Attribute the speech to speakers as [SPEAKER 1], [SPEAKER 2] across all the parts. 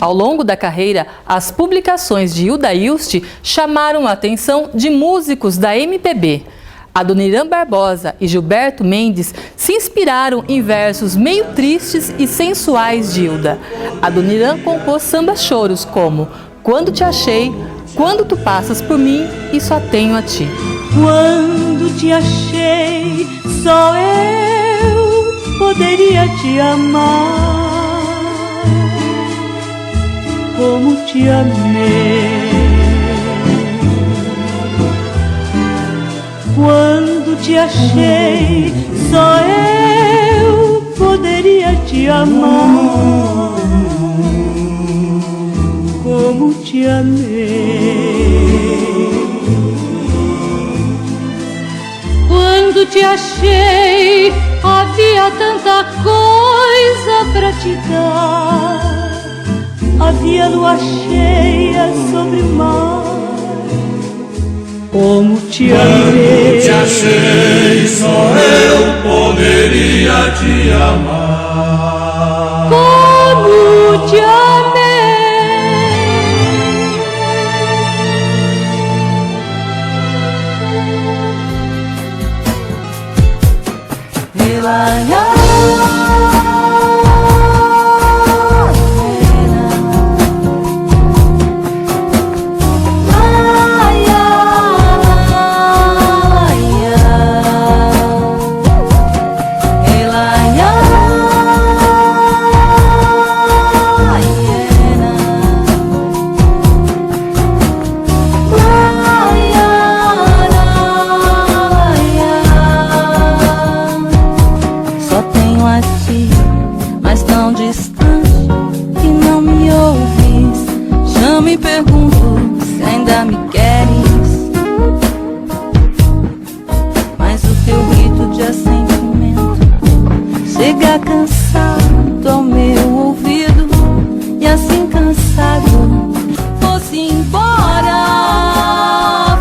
[SPEAKER 1] Ao longo da carreira, as publicações de Hilda Hilst chamaram a atenção de músicos da MPB. Adoniran Barbosa e Gilberto Mendes se inspiraram em versos meio tristes e sensuais de Hilda. Adoniran compôs samba-choros como Quando Te Achei, Quando Tu Passas Por Mim e Só Tenho a Ti.
[SPEAKER 2] Quando te achei, só eu poderia te amar, como te amei. Quando te achei, só eu poderia te amar, como te amei. Quando te achei, havia tanta coisa pra te dar, havia lua cheia sobre o mar, como te amei.
[SPEAKER 3] Quando te achei, só eu poderia te amar,
[SPEAKER 2] como te amei.
[SPEAKER 4] Chega cansado ao meu ouvido, e assim cansado fosse embora,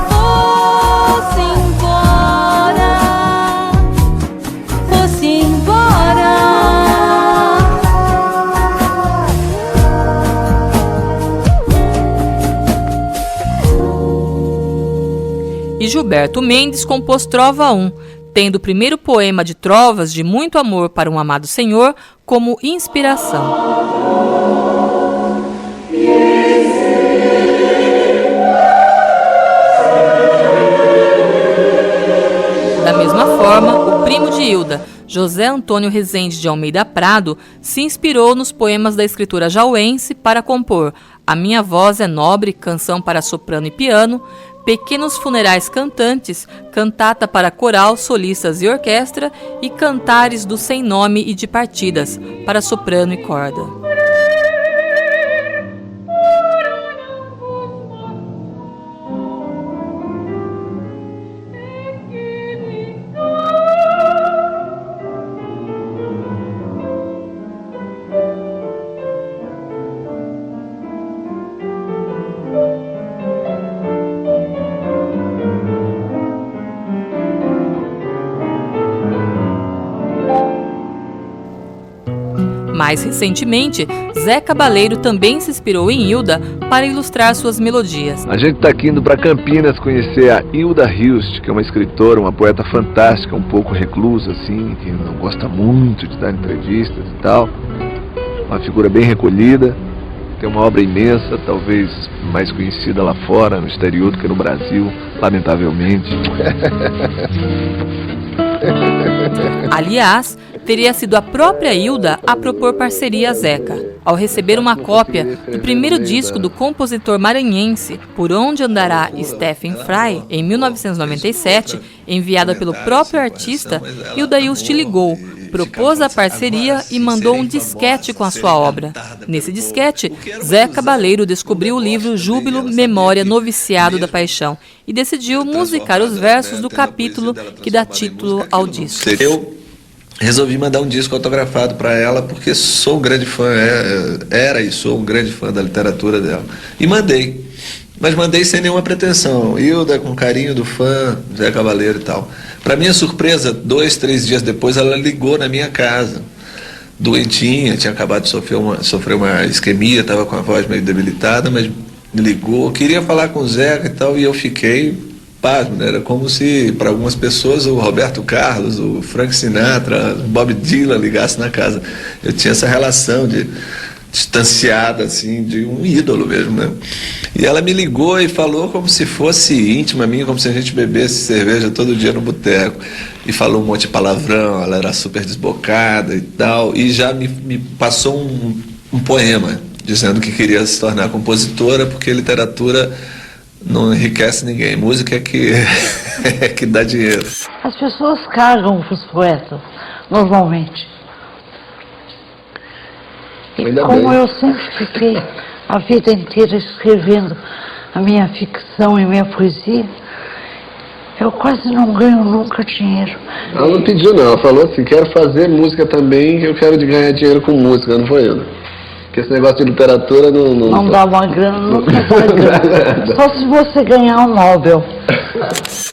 [SPEAKER 4] fosse embora, fosse embora.
[SPEAKER 1] E Gilberto Mendes compôs Trova 1, tendo o primeiro poema de trovas de muito amor para um amado senhor como inspiração. Da mesma forma, o primo de Hilda, José Antônio Rezende de Almeida Prado, se inspirou nos poemas da escritora jauense para compor A Minha Voz é Nobre, canção para soprano e piano, Pequenos Funerais Cantantes, cantata para coral, solistas e orquestra, e Cantares do Sem Nome e de Partidas, para soprano e corda. Mais recentemente, Zé Cabaleiro também se inspirou em Hilda para ilustrar suas melodias.
[SPEAKER 5] A gente está aqui indo para Campinas conhecer a Hilda Hilst, que é uma escritora, uma poeta fantástica, um pouco reclusa, assim, que não gosta muito de dar entrevistas e tal. Uma figura bem recolhida, tem uma obra imensa, talvez mais conhecida lá fora, no exterior, do que no Brasil, lamentavelmente.
[SPEAKER 1] Aliás, teria sido a própria Hilda a propor parceria a Zeca. Ao receber uma cópia do primeiro disco do compositor maranhense, Por Onde Andará Stephen Fry, em 1997, enviada pelo próprio artista, Hilda Hilst ligou, propôs a parceria e mandou um disquete com a sua obra. Nesse disquete, Zé Cabaleiro descobriu o livro Júbilo, Memória, Noviciado da Paixão e decidiu musicar os versos do capítulo que dá título ao disco.
[SPEAKER 6] Eu resolvi mandar um disco autografado para ela porque sou um grande fã, era e sou um grande fã da literatura dela. E mandei, mas mandei sem nenhuma pretensão. Hilda, com carinho do fã, Zé Cabaleiro e tal. Para minha surpresa, 2, 3 dias depois, ela ligou na minha casa, doentinha, tinha acabado de sofrer uma isquemia, estava com a voz meio debilitada, mas me ligou, queria falar com o Zeca e tal, e eu fiquei pasmo, né? Era como se para algumas pessoas o Roberto Carlos, o Frank Sinatra, o Bob Dylan ligasse na casa. Eu tinha essa relação de distanciada, assim, de um ídolo mesmo, né? E ela me ligou e falou como se fosse íntima minha, como se a gente bebesse cerveja todo dia no boteco. E falou um monte de palavrão, ela era super desbocada e tal, e já me passou um poema, dizendo que queria se tornar compositora, porque literatura não enriquece ninguém, música é que, é que dá dinheiro.
[SPEAKER 7] As pessoas cagam para os poetas, normalmente. E como eu sempre fiquei a vida inteira escrevendo a minha ficção e minha poesia, eu quase não ganho nunca dinheiro.
[SPEAKER 5] Ela não pediu não, ela falou assim, quero fazer música também, eu quero ganhar dinheiro com música, não foi eu. Porque esse negócio de literatura
[SPEAKER 7] não dá uma grana, nunca dá grana. Só se você ganhar um Nobel.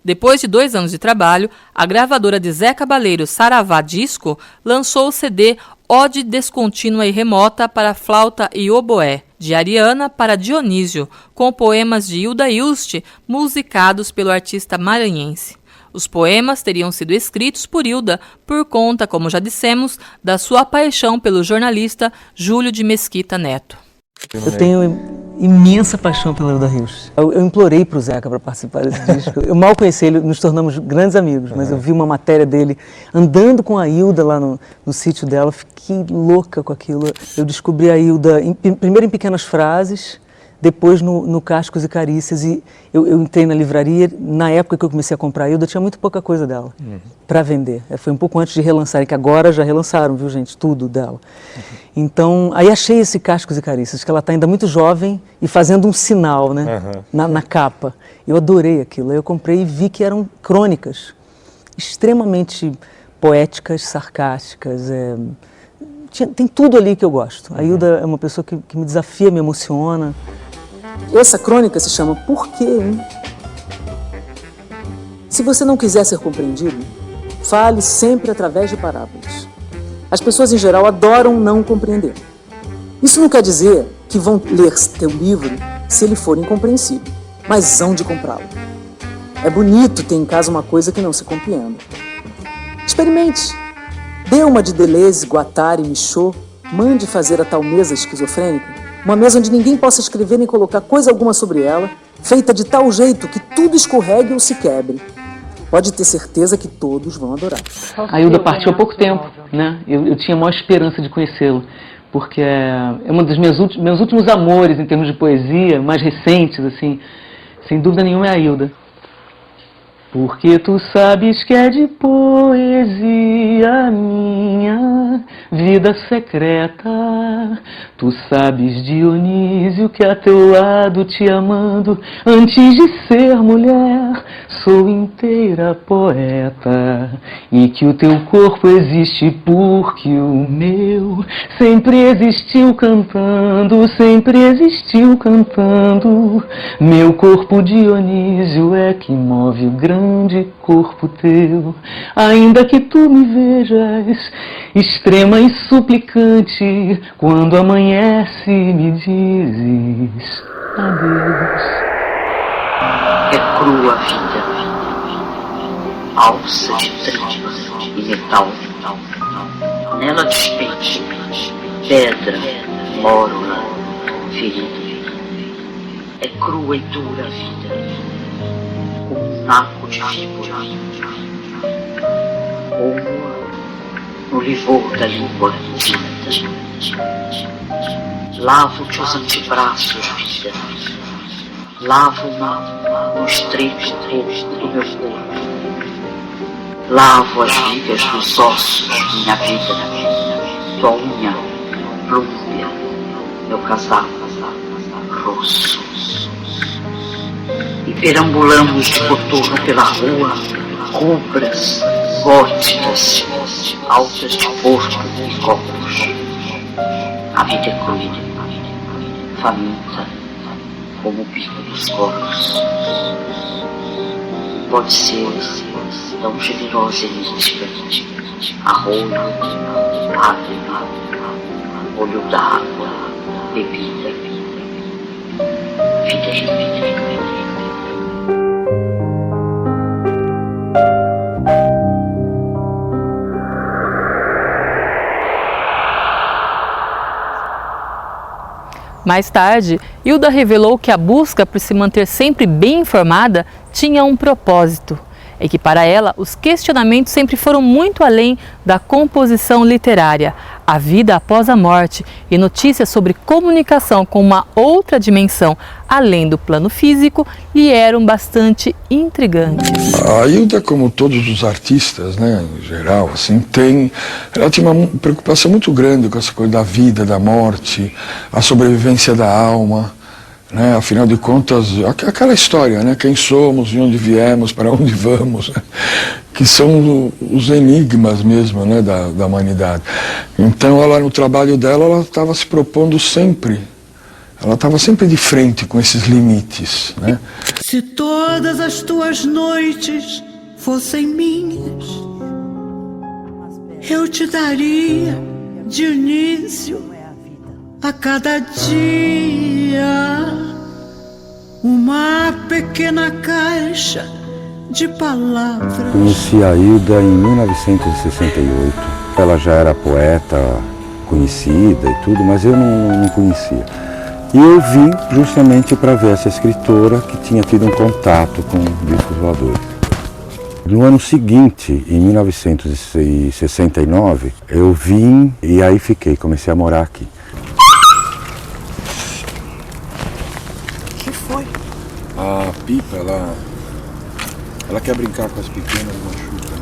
[SPEAKER 1] Depois de 2 anos de trabalho, a gravadora de Zé Cabaleiro, Saravá Disco, lançou o CD Ode Descontínua e Remota para Flauta e Oboé, de Ariana para Dionísio, com poemas de Hilda Hilst, musicados pelo artista maranhense. Os poemas teriam sido escritos por Hilda por conta, como já dissemos, da sua paixão pelo jornalista Júlio de Mesquita Neto.
[SPEAKER 8] Eu tenho imensa paixão pela Hilda Hilst. Eu implorei para o Zeca para participar desse disco. Eu mal conheci ele, nos tornamos grandes amigos, mas eu vi uma matéria dele andando com a Hilda lá no sítio dela, fiquei louca com aquilo. Eu descobri a Hilda primeiro em pequenas frases, depois no Cascos e Carícias, e eu entrei na livraria. Na época que eu comecei a comprar a Hilda, tinha muito pouca coisa dela para vender. Foi um pouco antes de relançarem, que agora já relançaram, viu gente, tudo dela. Então, aí achei esse Cascos e Carícias, que ela está ainda muito jovem e fazendo um sinal, né, na capa. Eu adorei aquilo, aí eu comprei e vi que eram crônicas extremamente poéticas, sarcásticas, tem tudo ali que eu gosto. A Hilda é uma pessoa que me desafia, me emociona. Essa crônica se chama Por quê, hein? Se você não quiser ser compreendido, fale sempre através de parábolas. As pessoas em geral adoram não compreender. Isso não quer dizer que vão ler teu livro se ele for incompreensível, mas hão de comprá-lo. É bonito ter em casa uma coisa que não se compreenda. Experimente. Dê uma de Deleuze, Guattari, Michaud, mande fazer a tal mesa esquizofrênica, uma mesa onde ninguém possa escrever nem colocar coisa alguma sobre ela, feita de tal jeito que tudo escorregue ou se quebre. Pode ter certeza que todos vão adorar. A Hilda partiu há pouco tempo, né? Eu tinha a maior esperança de conhecê-lo, porque é um dos meus últimos amores em termos de poesia, mais recentes, assim, sem dúvida nenhuma é a Hilda. Porque tu sabes que é de poesia minha vida secreta. Tu sabes, Dionísio, que a teu lado te amando, antes de ser mulher, sou inteira poeta. E que o teu corpo existe porque o meu sempre existiu cantando, sempre existiu cantando. Meu corpo, Dionísio, é que move o grande corpo teu, ainda que tu me vejas extrema e suplicante, quando amanhece me dizes adeus.
[SPEAKER 9] É crua a vida, alça de tripas e metal, nela despende pedra, mórula, ferida. É crua e dura a vida, naco de víbora, ou no livor da língua tinta. Lavo-te os antebraços, vida, lavo-me no estreito do meu corpo, lavo as vigas dos ossos, minha vida, tua unha, plúmbia, meu casaco, roço. E perambulamos de coturno pela rua, rubras, góticas, altas de porto e copos. A vida é crua, faminta, como o bico dos corvos. Pode ser longe de nós existe arroio, árvore, olho d'água, bebida, vida.
[SPEAKER 1] Mais tarde, Hilda revelou que a busca por se manter sempre bem informada tinha um propósito. É que para ela, os questionamentos sempre foram muito além da composição literária. A vida após a morte e notícias sobre comunicação com uma outra dimensão, além do plano físico, lhe eram bastante intrigantes.
[SPEAKER 10] A Hilda, como todos os artistas, né, em geral, assim, ela tinha uma preocupação muito grande com essa coisa da vida, da morte, a sobrevivência da alma. Né, afinal de contas, aquela história, né, quem somos, de onde viemos, para onde vamos, né, que são os enigmas mesmo, né, da humanidade. Então, ela, no trabalho dela, ela estava se propondo sempre, ela estava sempre de frente com esses limites. Né.
[SPEAKER 11] Se todas as tuas noites fossem minhas, eu te daria, Dionísio, a cada dia uma pequena caixa de palavras.
[SPEAKER 12] Conheci a Hilda em 1968. Ela já era poeta conhecida e tudo, mas eu não conhecia. E eu vim justamente para ver essa escritora que tinha tido um contato com discos voadores. No ano seguinte, em 1969, eu vim e aí comecei a morar aqui. A Pipa, ela quer brincar com as pequenas, machuca.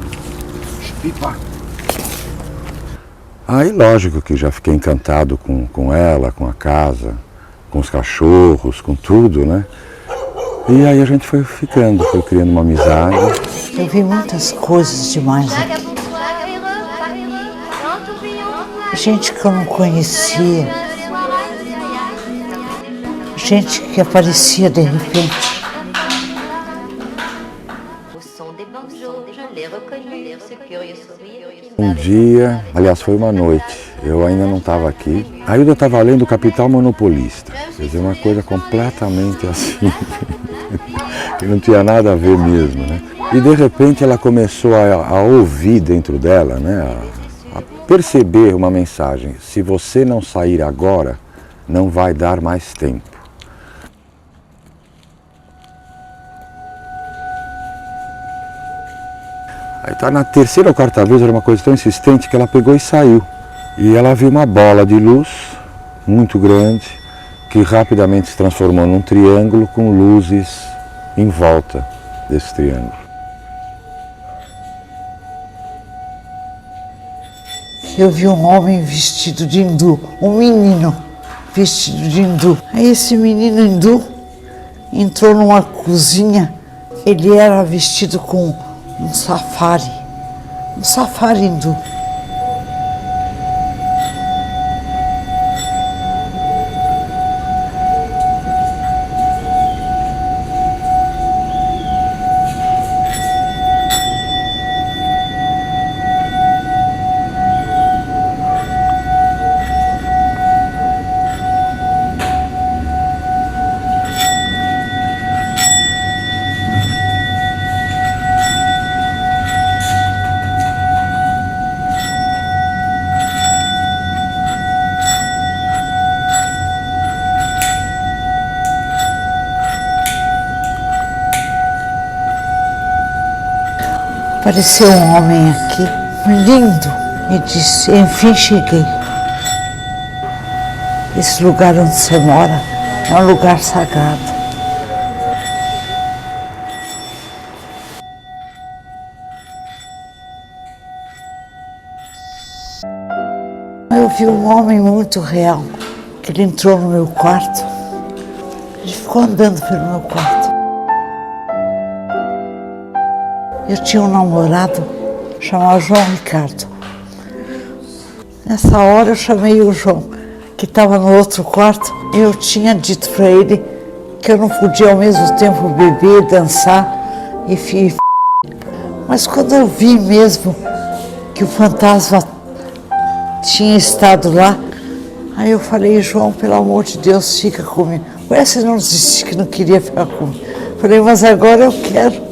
[SPEAKER 12] Pipa! Aí, lógico que já fiquei encantado com ela, com a casa, com os cachorros, com tudo, né? E aí a gente foi criando uma amizade.
[SPEAKER 7] Eu vi muitas coisas demais aqui. Gente que eu não conhecia. Gente que aparecia de repente.
[SPEAKER 12] Um dia, aliás foi uma noite, eu ainda não estava aqui. A Hilda estava lendo O Capital Monopolista. Quer dizer, uma coisa completamente assim, que não tinha nada a ver mesmo, né? E de repente ela começou a ouvir dentro dela, né? A perceber uma mensagem. Se você não sair agora, não vai dar mais tempo. Aí tá na terceira ou quarta vez, era uma coisa tão insistente que ela pegou e saiu. E ela viu uma bola de luz muito grande, que rapidamente se transformou num triângulo com luzes em volta desse triângulo.
[SPEAKER 7] Eu vi um homem vestido de hindu, um menino vestido de hindu. Aí esse menino hindu entrou numa cozinha, ele era vestido com um safari hindu. Apareceu um homem aqui, lindo, e disse, enfim cheguei. Esse lugar onde você mora é um lugar sagrado. Eu vi um homem muito real, que ele entrou no meu quarto, ele ficou andando pelo meu quarto. Eu tinha um namorado chamado João Ricardo. Nessa hora eu chamei o João, que estava no outro quarto, e eu tinha dito para ele que eu não podia ao mesmo tempo beber, dançar e Mas quando eu vi mesmo que o fantasma tinha estado lá, aí eu falei, João, pelo amor de Deus, fica comigo. Essa não disse que não queria ficar comigo. Falei, mas agora eu quero.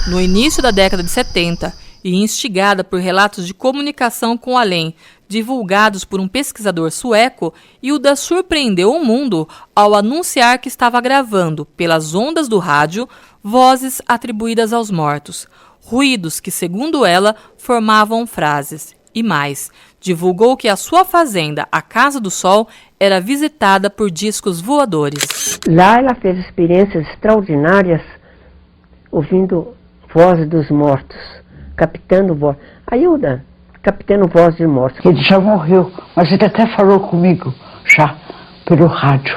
[SPEAKER 1] No início da década de 70, e instigada por relatos de comunicação com o além, divulgados por um pesquisador sueco, Hilda surpreendeu o mundo ao anunciar que estava gravando, pelas ondas do rádio, vozes atribuídas aos mortos, ruídos que, segundo ela, formavam frases. E mais, divulgou que a sua fazenda, a Casa do Sol, era visitada por discos voadores.
[SPEAKER 9] Lá ela fez experiências extraordinárias, ouvindo vozes dos mortos, captando voz. A Hilda, captando vozes de mortos.
[SPEAKER 7] Ele já morreu, mas ele até falou comigo, já, pelo rádio.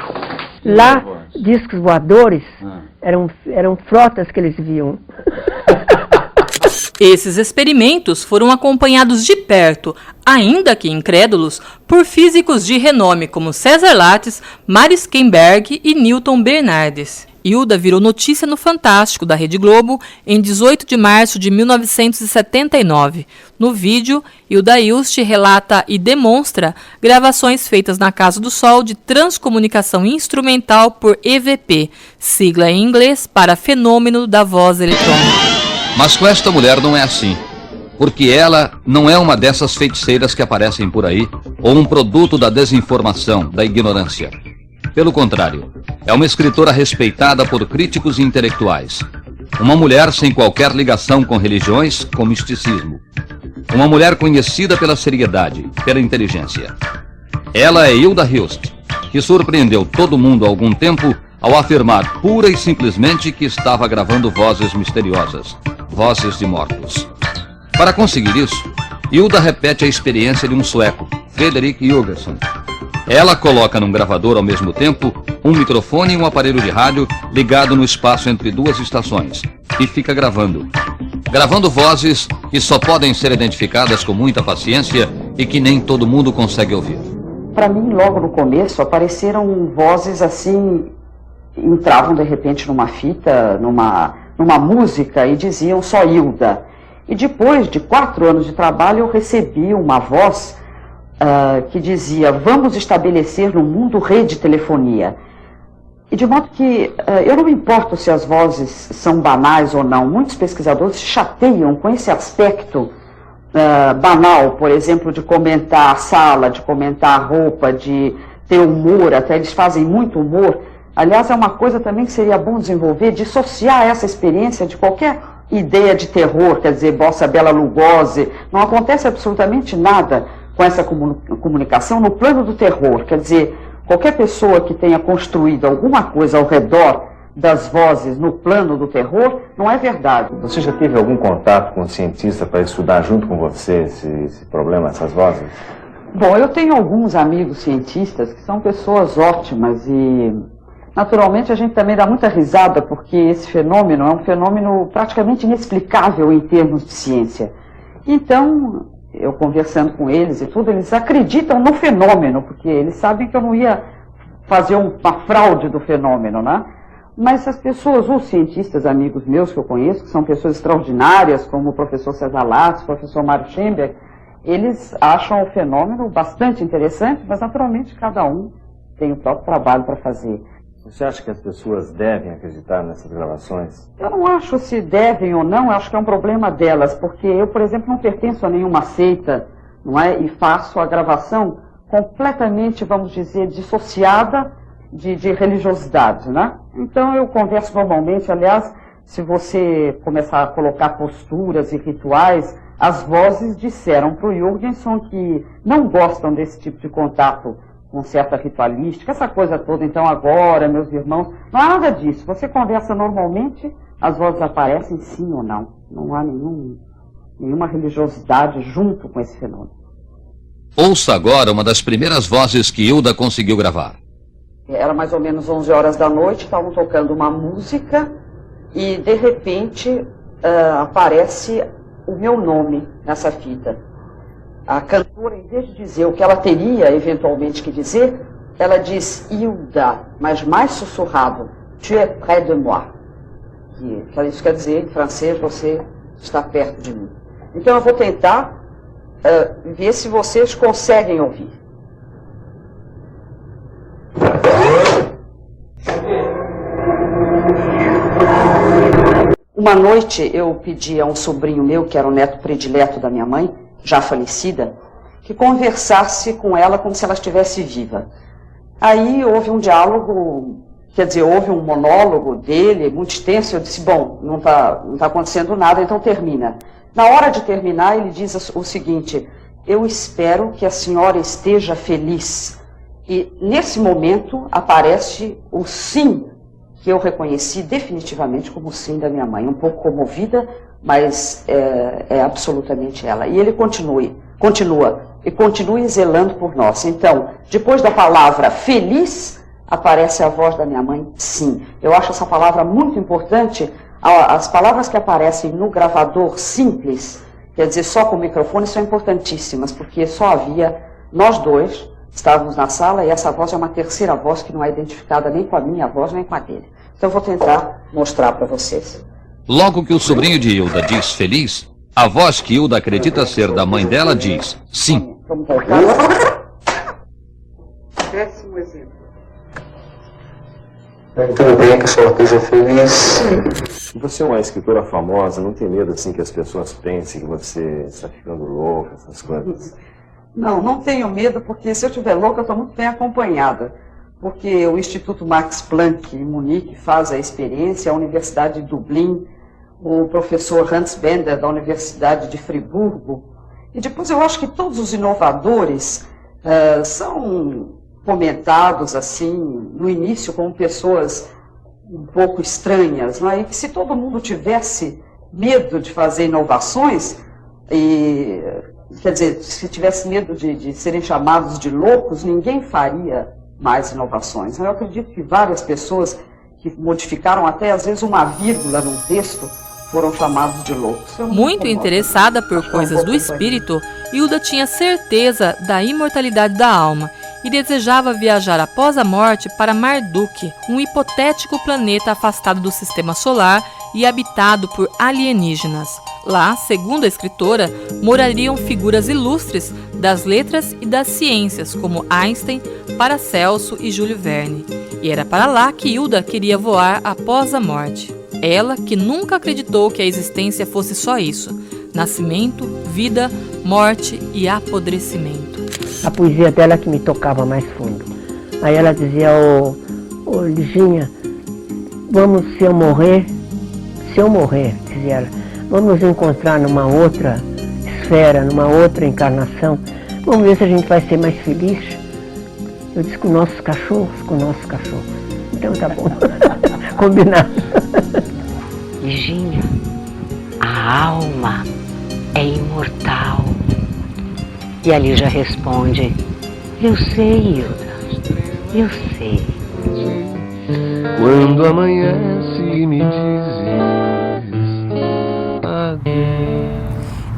[SPEAKER 9] Lá, discos voadores, eram frotas que eles viam.
[SPEAKER 1] Esses experimentos foram acompanhados de perto, ainda que incrédulos, por físicos de renome como César Lattes, Maris Kemberg e Newton Bernardes. Hilda virou notícia no Fantástico, da Rede Globo, em 18 de março de 1979. No vídeo, Hilda Hilst relata e demonstra gravações feitas na Casa do Sol de transcomunicação instrumental por EVP, sigla em inglês para Fenômeno da Voz Eletrônica.
[SPEAKER 13] Mas com esta mulher não é assim, porque ela não é uma dessas feiticeiras que aparecem por aí, ou um produto da desinformação, da ignorância. Pelo contrário, é uma escritora respeitada por críticos e intelectuais. Uma mulher sem qualquer ligação com religiões, com misticismo. Uma mulher conhecida pela seriedade, pela inteligência. Ela é Hilda Hilst, que surpreendeu todo mundo há algum tempo ao afirmar pura e simplesmente que estava gravando vozes misteriosas, vozes de mortos. Para conseguir isso, Hilda repete a experiência de um sueco, Fredrik Jürgensen. Ela coloca num gravador ao mesmo tempo um microfone e um aparelho de rádio ligado no espaço entre duas estações e fica gravando. Gravando vozes que só podem ser identificadas com muita paciência e que nem todo mundo consegue ouvir.
[SPEAKER 14] Para mim, logo no começo, apareceram vozes assim, entravam de repente numa fita, numa música e diziam só Hilda. E depois de 4 anos de trabalho eu recebi uma voz que dizia, vamos estabelecer no mundo rede de telefonia. E de modo que eu não me importo se as vozes são banais ou não. Muitos pesquisadores se chateiam com esse aspecto banal, por exemplo, de comentar a sala, de comentar a roupa, de ter humor, até eles fazem muito humor. Aliás, é uma coisa também que seria bom desenvolver, dissociar essa experiência de qualquer ideia de terror, quer dizer, Bossa Bela Lugosi. Não acontece absolutamente nada com essa comunicação no plano do terror, quer dizer, qualquer pessoa que tenha construído alguma coisa ao redor das vozes no plano do terror, não é verdade.
[SPEAKER 15] Você já teve algum contato com um cientista para estudar junto com você esse problema, essas vozes?
[SPEAKER 14] Bom, eu tenho alguns amigos cientistas que são pessoas ótimas e, naturalmente, a gente também dá muita risada porque esse fenômeno é um fenômeno praticamente inexplicável em termos de ciência. Então, eu conversando com eles e tudo, eles acreditam no fenômeno, porque eles sabem que eu não ia fazer uma fraude do fenômeno, né? Mas as pessoas, os cientistas amigos meus que eu conheço, que são pessoas extraordinárias, como o professor César Lattes, o professor Mário Schemberg, eles acham o fenômeno bastante interessante, mas naturalmente cada um tem o próprio trabalho para fazer.
[SPEAKER 15] Você acha que as pessoas devem acreditar nessas gravações?
[SPEAKER 14] Eu não acho se devem ou não, eu acho que é um problema delas, porque eu, por exemplo, não pertenço a nenhuma seita, não é? E faço a gravação completamente, vamos dizer, dissociada de religiosidade, né? Então eu converso normalmente, aliás, se você começar a colocar posturas e rituais, as vozes disseram para o Jürgenson que não gostam desse tipo de contato com certa ritualística, essa coisa toda. Então agora, meus irmãos, não há nada disso. Você conversa normalmente, as vozes aparecem sim ou não. Não há nenhuma religiosidade junto com esse fenômeno.
[SPEAKER 13] Ouça agora uma das primeiras vozes que Hilda conseguiu gravar.
[SPEAKER 14] Era mais ou menos 11 horas da noite, estavam tocando uma música e de repente aparece o meu nome nessa fita. A cantora, em vez de dizer o que ela teria eventualmente que dizer, ela diz Hilda, mas mais sussurrado, tu es près de moi. Que isso quer dizer, em francês, você está perto de mim. Então eu vou tentar ver se vocês conseguem ouvir. Uma noite eu pedi a um sobrinho meu, que era o neto predileto da minha mãe, já falecida, que conversasse com ela como se ela estivesse viva. Aí houve um diálogo, quer dizer, houve um monólogo dele, muito extenso. Eu disse, bom, não está acontecendo nada, então termina. Na hora de terminar, ele diz o seguinte, eu espero que a senhora esteja feliz. E nesse momento aparece o sim, que eu reconheci definitivamente como o sim da minha mãe, um pouco comovida, mas é absolutamente ela. E ele continue zelando por nós. Então, depois da palavra feliz, aparece a voz da minha mãe, sim. Eu acho essa palavra muito importante. As palavras que aparecem no gravador simples, quer dizer, só com o microfone, são importantíssimas, porque só havia nós dois, estávamos na sala, e essa voz é uma terceira voz que não é identificada nem com a minha voz, nem com a dele. Então eu vou tentar mostrar para vocês.
[SPEAKER 13] Logo que o sobrinho de Hilda diz feliz, a voz que Hilda acredita ser da mãe dela diz sim.
[SPEAKER 14] Vamos voltar. Péssimo exemplo.
[SPEAKER 15] Tudo bem que a senhora esteja feliz. Você é uma escritora famosa, não tem medo assim que as pessoas pensem que você está ficando louca, essas coisas?
[SPEAKER 14] Não tenho medo, porque se eu estiver louca, eu estou muito bem acompanhada. Porque o Instituto Max Planck em Munique faz a experiência, a Universidade de Dublin, o professor Hans Bender da Universidade de Friburgo. E depois eu acho que todos os inovadores são comentados assim, no início, como pessoas um pouco estranhas, não é? E que se todo mundo tivesse medo de fazer inovações, quer dizer, se tivesse medo de serem chamados de loucos, ninguém faria mais inovações. Eu acredito que várias pessoas que modificaram até às vezes uma vírgula num texto foram chamados de loucos.
[SPEAKER 1] Muito interessada por coisas do espírito, Hilda tinha certeza da imortalidade da alma e desejava viajar após a morte para Marduk, um hipotético planeta afastado do sistema solar e habitado por alienígenas. Lá, segundo a escritora, morariam figuras ilustres das letras e das ciências, como Einstein, Paracelso e Júlio Verne. E era para lá que Hilda queria voar após a morte. Ela, que nunca acreditou que a existência fosse só isso: nascimento, vida, morte e apodrecimento.
[SPEAKER 9] A poesia dela que me tocava mais fundo. Aí ela dizia, ô Liginha, vamos, se eu morrer, dizia ela, vamos nos encontrar numa outra esfera, numa outra encarnação, vamos ver se a gente vai ser mais feliz. Eu disse, com nossos cachorros. Então tá bom, combinado.
[SPEAKER 16] Liginha, a alma é imortal. E a Lígia responde, eu sei, Hilda, eu sei.
[SPEAKER 3] Quando amanhece e me dizes adeus.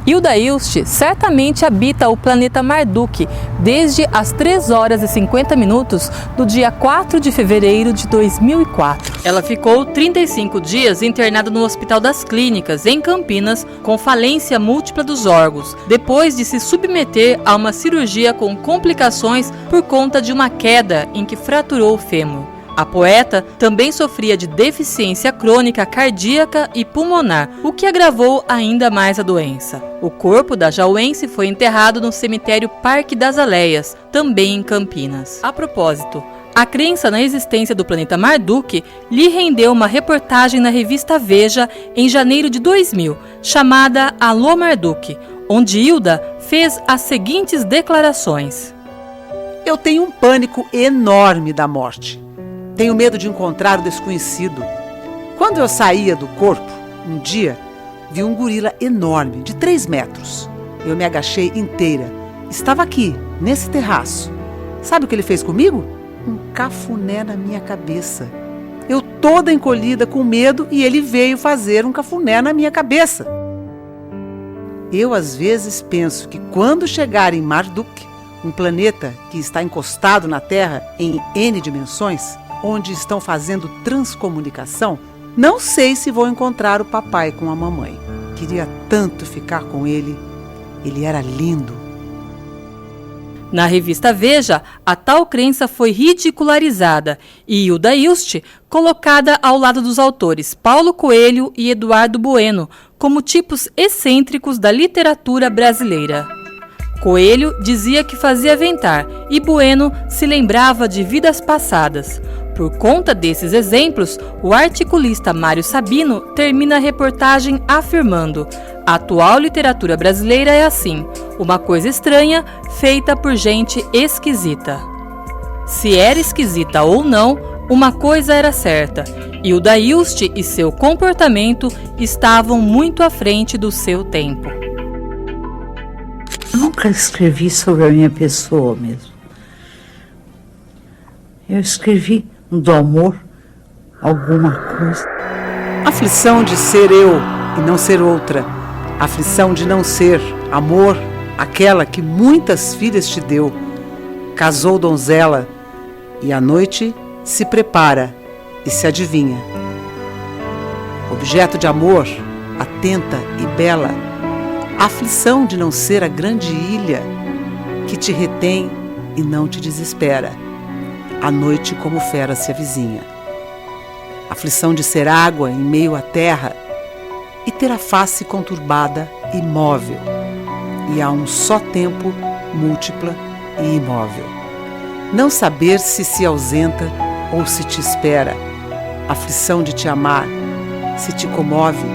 [SPEAKER 1] Hilda Ilst certamente habita o planeta Marduk desde as 3 horas e 50 minutos do dia 4 de fevereiro de 2004. Ela ficou 35 dias internada no Hospital das Clínicas, em Campinas, com falência múltipla dos órgãos, depois de se submeter a uma cirurgia com complicações por conta de uma queda em que fraturou o fêmur. A poeta também sofria de deficiência crônica cardíaca e pulmonar, o que agravou ainda mais a doença. O corpo da jauense foi enterrado no cemitério Parque das Aleias, também em Campinas. A propósito, a crença na existência do planeta Marduk lhe rendeu uma reportagem na revista Veja em janeiro de 2000, chamada Alô Marduk, onde Hilda fez as seguintes declarações.
[SPEAKER 17] Eu tenho um pânico enorme da morte. Tenho medo de encontrar o desconhecido. Quando eu saía do corpo, um dia, vi um gorila enorme, de 3 metros. Eu me agachei inteira. Estava aqui, nesse terraço. Sabe o que ele fez comigo? Um cafuné na minha cabeça. Eu toda encolhida com medo e ele veio fazer um cafuné na minha cabeça. Eu às vezes penso que quando chegar em Marduk, um planeta que está encostado na Terra em N dimensões, onde estão fazendo transcomunicação, não sei se vou encontrar o papai com a mamãe. Queria tanto ficar com ele. Ele era lindo.
[SPEAKER 1] Na revista Veja, a tal crença foi ridicularizada e Hilda Hilst colocada ao lado dos autores Paulo Coelho e Eduardo Bueno como tipos excêntricos da literatura brasileira. Coelho dizia que fazia ventar e Bueno se lembrava de vidas passadas. Por conta desses exemplos, o articulista Mário Sabino termina a reportagem afirmando: a atual literatura brasileira é assim, uma coisa estranha feita por gente esquisita. Se era esquisita ou não, uma coisa era certa: Hilda Hilst e seu comportamento estavam muito à frente do seu tempo.
[SPEAKER 7] Eu nunca escrevi sobre a minha pessoa mesmo. Eu escrevi do amor alguma coisa.
[SPEAKER 17] Aflição de ser eu e não ser outra. Aflição de não ser, amor, aquela que muitas filhas te deu. Casou donzela e à noite se prepara e se adivinha. Objeto de amor, atenta e bela. Aflição de não ser a grande ilha que te retém e não te desespera. A noite como fera se avizinha. Aflição de ser água em meio à terra e ter a face conturbada e imóvel, e a um só tempo múltipla e imóvel. Não saber se ausenta ou se te espera. Aflição de te amar, se te comove,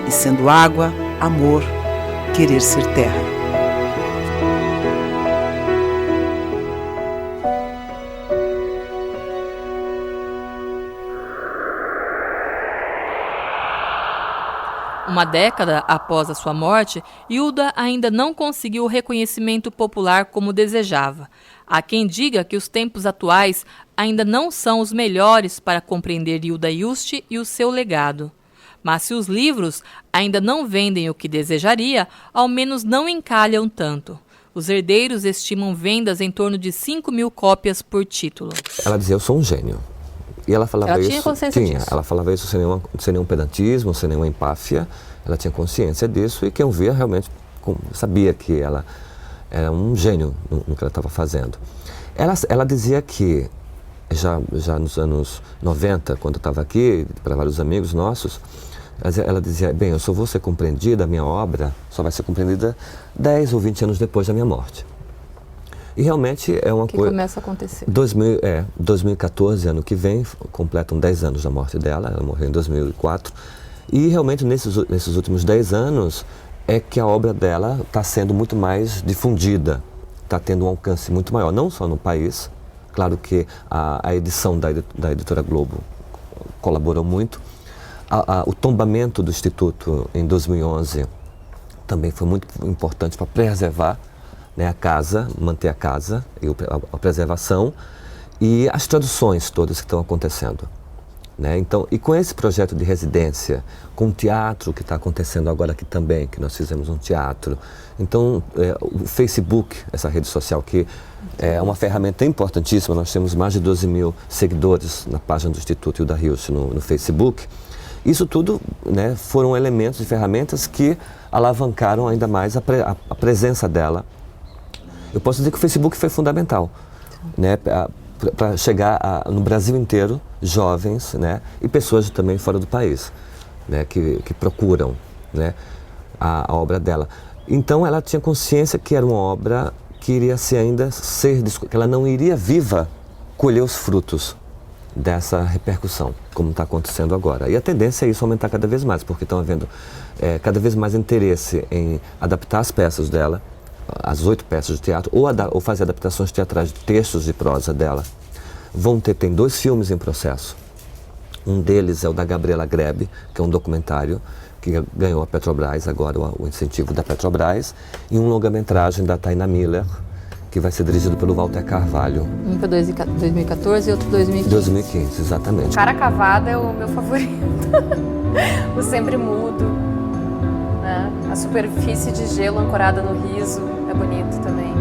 [SPEAKER 17] e sendo água, amor, querer ser terra.
[SPEAKER 1] Uma década após a sua morte, Hilda ainda não conseguiu o reconhecimento popular como desejava. Há quem diga que os tempos atuais ainda não são os melhores para compreender Hilda Hilst e o seu legado. Mas se os livros ainda não vendem o que desejaria, ao menos não encalham tanto. Os herdeiros estimam vendas em torno de 5.000 cópias por título.
[SPEAKER 18] Ela dizia: eu sou um gênio. E ela falava
[SPEAKER 1] ela
[SPEAKER 18] isso.
[SPEAKER 1] Tinha consciência disso.
[SPEAKER 18] Ela falava isso sem nenhum pedantismo, sem nenhuma empáfia. Ela tinha consciência disso e quem o via realmente sabia que ela era um gênio no que ela estava fazendo. Ela dizia que, já nos anos 90, quando eu estava aqui, para vários amigos nossos, ela dizia: bem, eu só vou ser compreendida, a minha obra só vai ser compreendida 10 ou 20 anos depois da minha morte. E realmente é uma coisa...
[SPEAKER 1] Que começa a acontecer.
[SPEAKER 18] 2014, ano que vem, completam 10 anos da morte dela, ela morreu em 2004. E realmente nesses últimos 10 anos é que a obra dela está sendo muito mais difundida, está tendo um alcance muito maior, não só no país, claro que a edição da Editora Globo colaborou muito, o tombamento do Instituto em 2011 também foi muito importante para preservar, né, a casa, manter a casa e a preservação e as traduções todas que estão acontecendo. Né? Então, e com esse projeto de residência, com o teatro que está acontecendo agora aqui também, que nós fizemos um teatro. Então, o Facebook, essa rede social que é uma ferramenta importantíssima, nós temos mais de 12.000 seguidores na página do Instituto Hilda Hilst no Facebook. Isso tudo, né, foram elementos e ferramentas que alavancaram ainda mais a presença dela. Eu posso dizer que o Facebook foi fundamental, né, para chegar no Brasil inteiro, jovens, né, e pessoas também fora do país, né, que procuram, né, a obra dela. Então ela tinha consciência que era uma obra que iria que ela não iria viva colher os frutos, dessa repercussão, como está acontecendo agora. E a tendência é isso aumentar cada vez mais, porque estão havendo cada vez mais interesse em adaptar as peças dela, as 8 peças de teatro, ou fazer adaptações teatrais de textos de prosa dela. Tem 2 filmes em processo. Um deles é o da Gabriela Grebe, que é um documentário que ganhou a Petrobras, agora o incentivo da Petrobras, e um longa-metragem da Taina Miller, que vai ser dirigido pelo Walter Carvalho.
[SPEAKER 1] Um para 2014 e outro 2015.
[SPEAKER 18] 2015, exatamente.
[SPEAKER 19] Cara Cavada é o meu favorito. O Sempre Mudo, né? A superfície de gelo ancorada no riso é bonito também.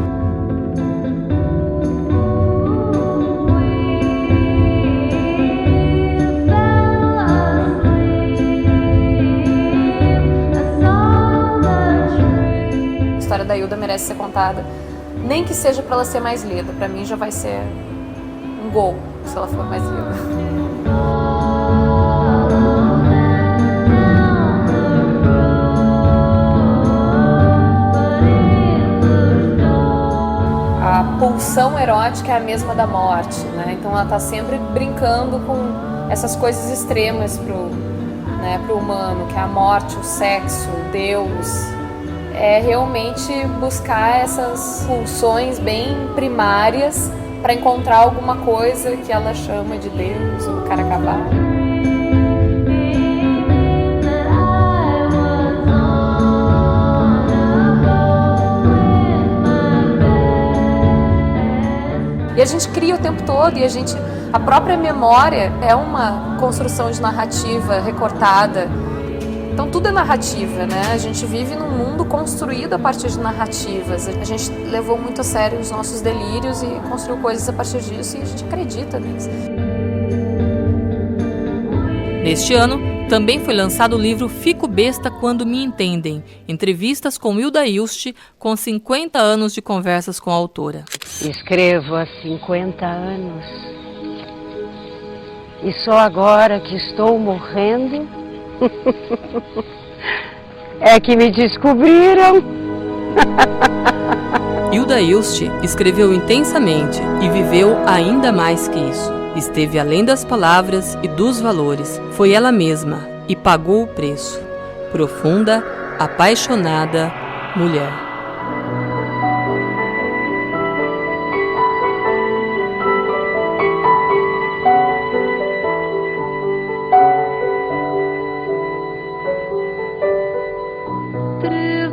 [SPEAKER 19] A história da Hilda merece ser contada. Nem que seja para ela ser mais lida. Para mim já vai ser um gol se ela for mais lida. A pulsão erótica é a mesma da morte, né? Então ela está sempre brincando com essas coisas extremas pro humano, que é a morte, o sexo, Deus. É realmente buscar essas pulsões bem primárias para encontrar alguma coisa que ela chama de Deus ou cara cavado. E a gente cria o tempo todo, e a própria memória é uma construção de narrativa recortada. Então tudo é narrativa, né? A gente vive num mundo construído a partir de narrativas. A gente levou muito a sério os nossos delírios e construiu coisas a partir disso, e a gente acredita nisso.
[SPEAKER 1] Neste ano, também foi lançado o livro Fico Besta Quando Me Entendem, entrevistas com Hilda Hilst, com 50 anos de conversas com a autora.
[SPEAKER 16] Escrevo há 50 anos. E só agora que estou morrendo é que me descobriram.
[SPEAKER 1] Hilda Hilst escreveu intensamente e viveu ainda mais que isso. Esteve além das palavras e dos valores. Foi ela mesma e pagou o preço. Profunda, apaixonada mulher.
[SPEAKER 2] Três